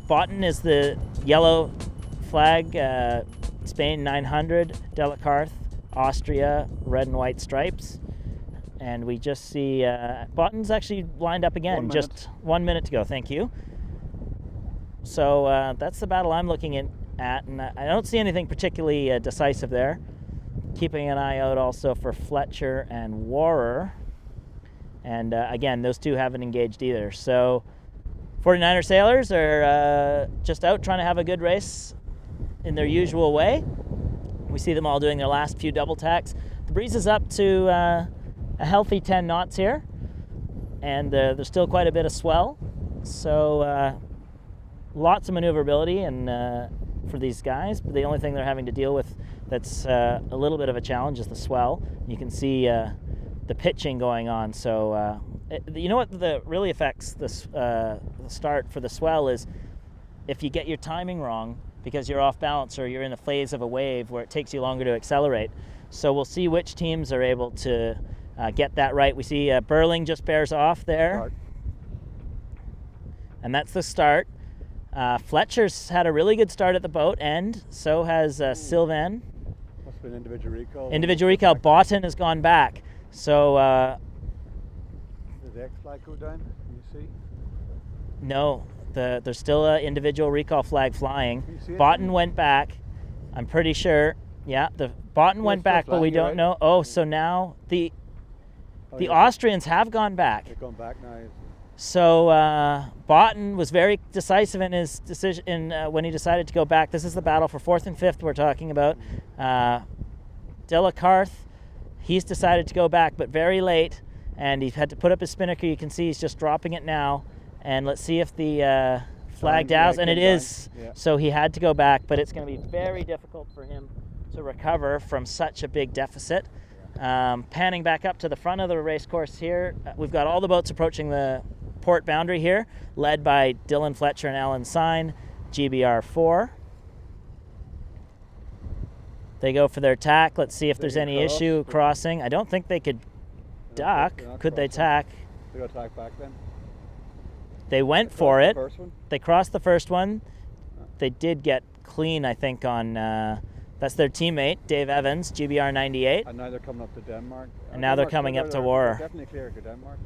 Botten is the yellow flag, Spain 900, Delacarth, Austria, red and white stripes. And we just see Botten's actually lined up again. Just 1 minute to go, thank you. So that's the battle I'm looking at, and I don't see anything particularly decisive there. Keeping an eye out also for Fletcher and Warrer. And again, those two haven't engaged either. So 49er sailors are just out trying to have a good race in their usual way. We see them all doing their last few double tacks. The breeze is up to a healthy 10 knots here, and there's still quite a bit of swell. So lots of maneuverability and for these guys, but the only thing they're having to deal with that's a little bit of a challenge is the swell. You can see the pitching going on. So you know what really affects the start for the swell is if you get your timing wrong because you're off balance or you're in a phase of a wave where it takes you longer to accelerate. So we'll see which teams are able to get that right. We see Burling just bears off there. And that's the start. Fletcher's had a really good start at the boat end. So has Sylvan. Must have been individual recall. Individual recall. Botten has gone back. So did the X flag go down? Can you see? No, there's still an individual recall flag flying. Botten went back. I'm pretty sure. Yeah, the Botten went back, but we don't know. Oh, so now the Austrians have gone back. They've gone back now. So Botten was very decisive in his decision when he decided to go back. This is the battle for 4th and 5th we're talking about. Delacarth, he's decided to go back, but very late, and he's had to put up his spinnaker. You can see he's just dropping it now. And let's see if the flag dows, and it is. Yeah. So he had to go back, but it's going to be very difficult for him to recover from such a big deficit. Panning back up to the front of the race course here, we've got all the boats approaching the port boundary here, led by Dylan Fletcher and Alan Sine, GBR 4. They go for their tack. Let's see if there's any issue crossing. I don't think they could duck. Could they tack? They got tack back then. They went for it. They crossed the first one. They did get clean, I think, on that's their teammate, Dave Evans, GBR 98. And now they're coming up to Denmark. And now they're coming up to Warrer. Definitely clear to Denmark.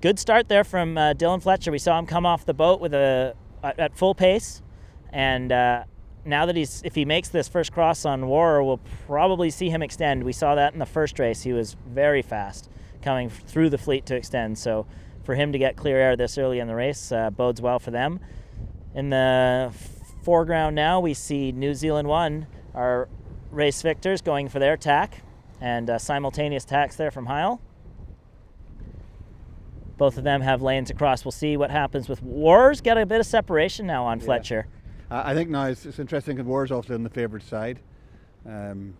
Good start there from Dylan Fletcher. We saw him come off the boat with at full pace, and now that if he makes this first cross on Warrer, we'll probably see him extend. We saw that in the first race. He was very fast coming through the fleet to extend. So for him to get clear air this early in the race bodes well for them. In the foreground now, we see New Zealand 1, our race victors, going for their tack, and simultaneous tacks there from Heil. Both of them have lanes across. We'll see what happens with Warrer's got a bit of separation now on Fletcher. I think now it's interesting because Warrer's often on the favoured side. So I'm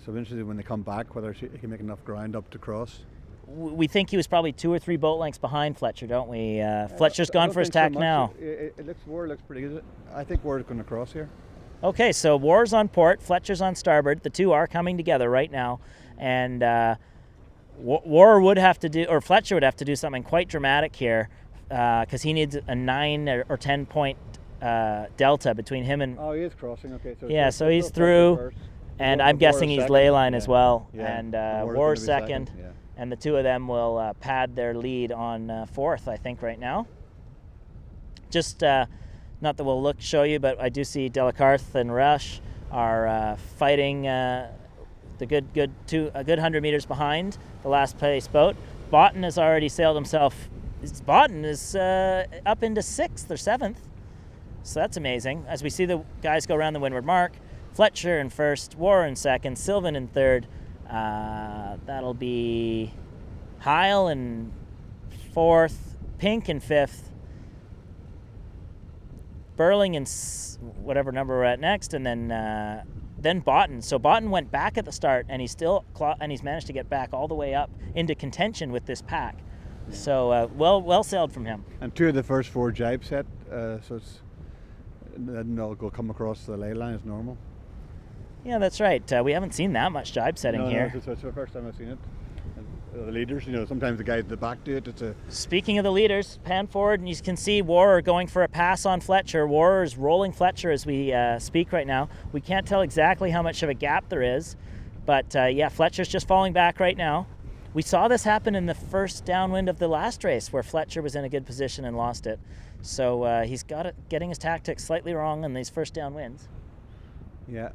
interested when they come back whether he can make enough ground up to cross. We think he was probably 2 or 3 boat lengths behind Fletcher, don't we? Fletcher's gone for his tack now. Warrer looks pretty good. I think Warrer's going to cross here. Okay, so Warrer's on port, Fletcher's on starboard. The two are coming together right now, and Warrer would have to do, or Fletcher would have to do something quite dramatic here, because he needs a 9 or 10 point delta between him and. Oh, he is crossing. Okay, so yeah, so he's through, and I'm guessing he's ley line as well, and Warrer's second. Yeah. And the two of them will pad their lead on 4th, I think, right now. Just not that we'll show you, but I do see Delacarth and Rush are fighting a good 100 meters behind the last place boat. Botten has already sailed himself. Botten is up into 6th or 7th, so that's amazing. As we see the guys go around the windward mark, Fletcher in 1st, Warrer in 2nd, Sylvan in 3rd. That'll be Heil in 4th, Pink in 5th, Burling in whatever number we're at next, and then Botten. So Botten went back at the start, and he's managed to get back all the way up into contention with this pack. Yeah. So well sailed from him. And 2 of the first 4 jibe set, so then they'll go come across the ley line as normal. Yeah, that's right. We haven't seen that much jibe setting here. No, it's the first time I've seen it. the leaders. Sometimes the guys at the back do it. Speaking of the leaders, pan forward and you can see Warrer going for a pass on Fletcher. Warrer is rolling Fletcher as we speak right now. We can't tell exactly how much of a gap there is, but yeah, Fletcher's just falling back right now. We saw this happen in the first downwind of the last race where Fletcher was in a good position and lost it. So he's getting his tactics slightly wrong in these first downwinds. Yeah.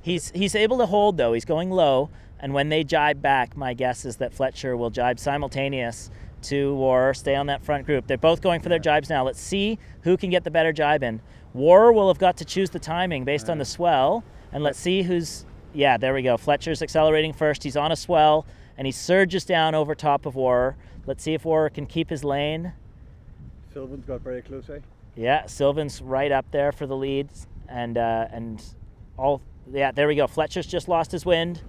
He's able to hold though. He's going low, and when they jibe back, my guess is that Fletcher will jibe simultaneous to Warrer, stay on that front group. They're both going for their jibes now. Let's see who can get the better jibe in. Warrer will have got to choose the timing based on the swell, and let's see who's... Yeah, there we go. Fletcher's accelerating first. He's on a swell, and he surges down over top of Warrer. Let's see if Warrer can keep his lane. Sylvan's got very close, eh? Yeah, Sylvan's right up there for the lead, and all... Yeah, there we go. Fletcher's just lost his wind.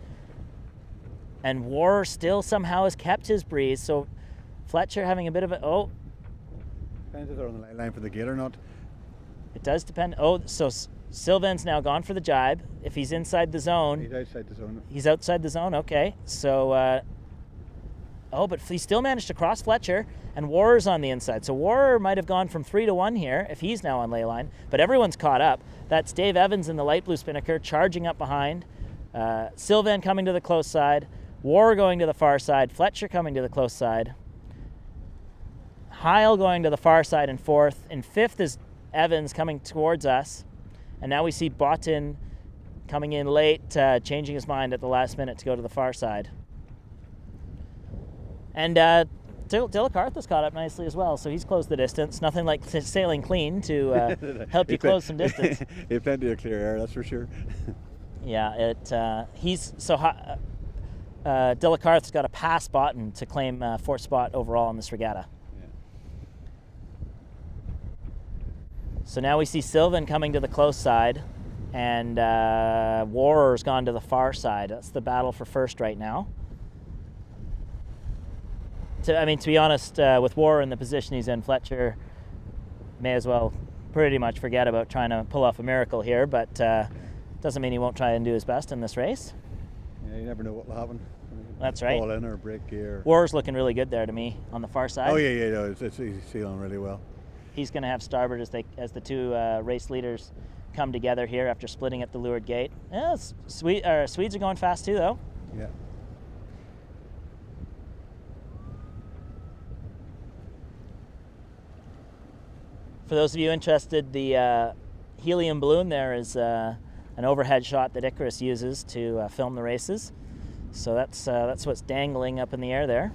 And Warrer still somehow has kept his breeze. So Fletcher having a bit of a... Oh. Depends if they're on the line for the gate or not. It does depend. Oh, so Sylvan's now gone for the jibe. If he's inside the zone... He's outside the zone. He's outside the zone, okay. So... oh, but he still managed to cross Fletcher, and Warrer's on the inside. So Warrer might have gone from 3-1 here if he's now on ley line, but everyone's caught up. That's Dave Evans in the light blue spinnaker charging up behind. Sylvan coming to the close side. Warrer going to the far side. Fletcher coming to the close side. Heil going to the far side in fourth. In fifth is Evans coming towards us. And now we see Botten coming in late, changing his mind at the last minute to go to the far side. And Delacartha's caught up nicely as well, so he's closed the distance. Nothing like sailing clean to help you close some distance. He had plenty of clear air, that's for sure. Yeah, Delacartha's got to pass Botten to claim fourth spot overall in this regatta. Yeah. So now we see Sylvan coming to the close side, and Warrer's gone to the far side. That's the battle for first right now. To be honest, with Warrer in the position he's in, Fletcher may as well pretty much forget about trying to pull off a miracle here, but doesn't mean he won't try and do his best in this race. Yeah, you never know what will happen. That's right. Fall in or break gear. Warrer's looking really good there to me on the far side. Oh yeah, no, he's sailing really well. He's going to have starboard as the two race leaders come together here after splitting at the leeward gate. Yeah, Swedes are going fast too, though. Yeah. For those of you interested, the helium balloon there is an overhead shot that Icarus uses to film the races. So that's what's dangling up in the air there.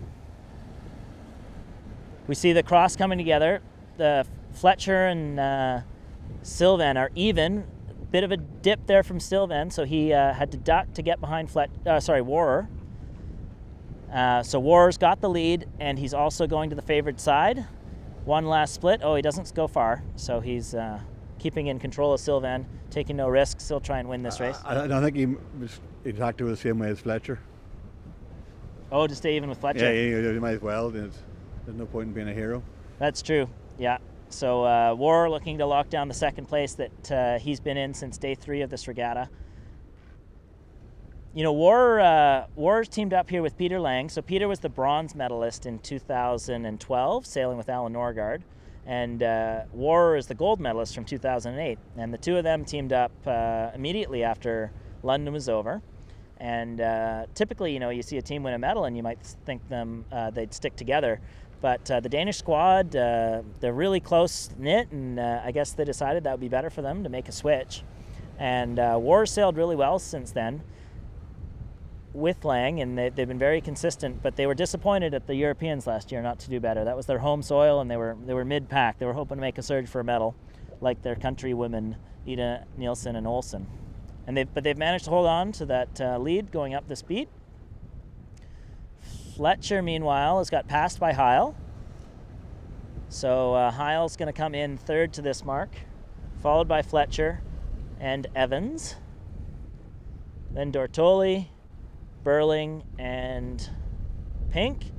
We see the cross coming together. The Fletcher and Sylvan are even. Bit of a dip there from Sylvan, so he had to duck to get behind Warrer. So Warrer's got the lead, and he's also going to the favored side. One last split. Oh, he doesn't go far, so he's keeping in control of Sylvan, taking no risks. He'll try and win this race. I don't think he tackled the same way as Fletcher. Oh, to stay even with Fletcher? Yeah, you might as well. There's no point in being a hero. That's true, yeah. So Warrer looking to lock down the second place that he's been in since day 3 of this regatta. You know, Warrer's teamed up here with Peter Lang. So Peter was the bronze medalist in 2012, sailing with Alan Norgard. And Warrer is the gold medalist from 2008. And the two of them teamed up immediately after London was over. And typically, you see a team win a medal and you might think they'd stick together. But the Danish squad, they're really close-knit, and I guess they decided that would be better for them to make a switch. And Warrer sailed really well since then with Lang, and they've been very consistent, but they were disappointed at the Europeans last year not to do better. That was their home soil, and they were mid-pack. They were hoping to make a surge for a medal, like their countrywomen, Ida Nielsen and Olsen. But they've managed to hold on to that lead going up this beat. Fletcher, meanwhile, has got passed by Heil. So Heil's going to come in third to this mark, followed by Fletcher and Evans. Then Dortoli, Burling, and Pink.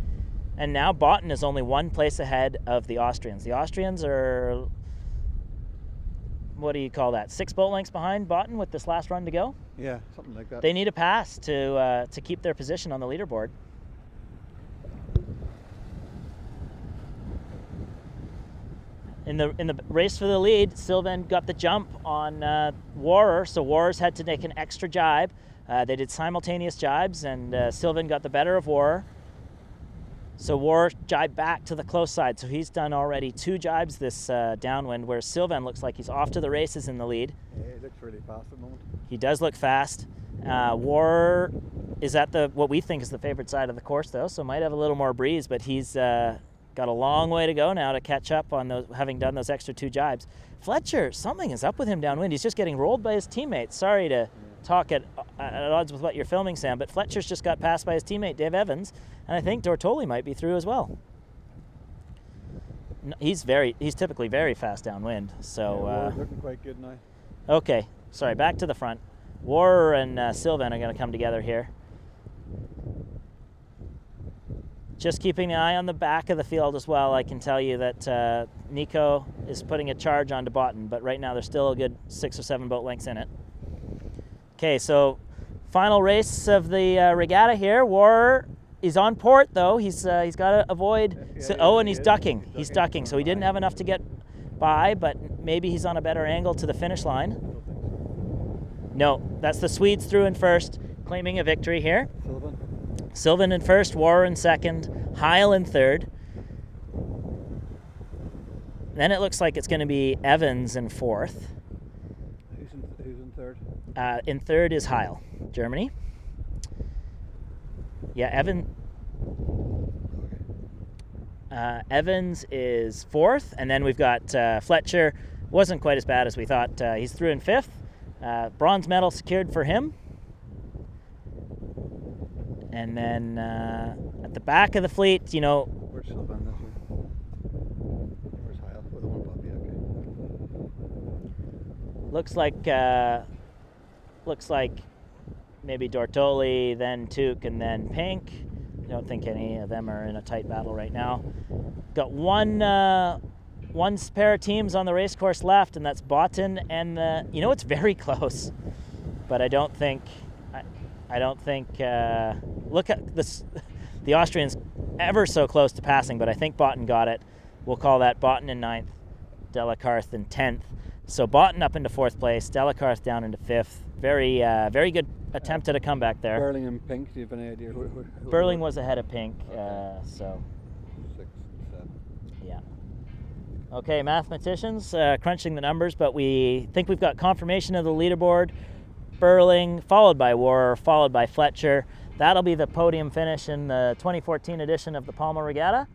And now Botten is only one place ahead of the Austrians. The Austrians are, what do you call that, 6 boat lengths behind Botten with this last run to go? Yeah, something like that. They need a pass to keep their position on the leaderboard. In the race for the lead, Sylvan got the jump on Warrer, so Warrer's had to make an extra jibe. They did simultaneous jibes, and Sylvan got the better of Warrer. So Warrer jibed back to the close side, so he's done already 2 jibes this downwind, where Sylvan looks like he's off to the races in the lead. Yeah, he looks really fast at the moment. He does look fast. Warrer is at what we think is the favorite side of the course, though, so might have a little more breeze, but he's got a long way to go now to catch up on those, having done those extra 2 jibes. Fletcher, something is up with him downwind. He's just getting rolled by his teammates. Sorry to talk at odds with what you're filming, Sam, but Fletcher's just got passed by his teammate, Dave Evans, and I think Dortoli might be through as well. He's typically very fast downwind, so... Yeah, looking quite good now. Okay, sorry, back to the front. Warrer and Sylvan are going to come together here. Just keeping an eye on the back of the field as well. I can tell you that Nico is putting a charge onto Botten, but right now there's still a good 6 or 7 boat lengths in it. Okay, so final race of the regatta here. Warrer is on port though. He's got to avoid. And he's ducking. He's ducking. So he didn't have enough to get by, but maybe he's on a better angle to the finish line. No, that's the Swedes through in first, claiming a victory here. Sylvan in first, Warrer in second, Heil in third. Then it looks like it's going to be Evans in fourth. Who's in third? In third is Heil, Germany. Yeah, Evans is fourth, and then we've got Fletcher. Wasn't quite as bad as we thought. He's through in fifth. Bronze medal secured for him. And then at the back of the fleet, you know... Where's Sylvan this way? Where's Heil? With the one puppy, okay. Looks like maybe Dortoli, then Tuke, and then Pink. I don't think any of them are in a tight battle right now. Got one pair of teams on the race course left, and that's Botten and the... You know, it's very close, but I don't think... look at this. The Austrians ever so close to passing, but I think Botten got it. We'll call that Botten in 9th, Delacarth in 10th. So Botten up into 4th place, Delacarth down into 5th. Very good attempt at a comeback there. Burling and Pink, do you have any idea who Burling was ahead of Pink, okay. so... 6 and 7. Yeah. Okay, mathematicians, crunching the numbers, but we think we've got confirmation of the leaderboard. Burling, followed by Warrer, followed by Fletcher. That'll be the podium finish in the 2014 edition of the Palma Regatta.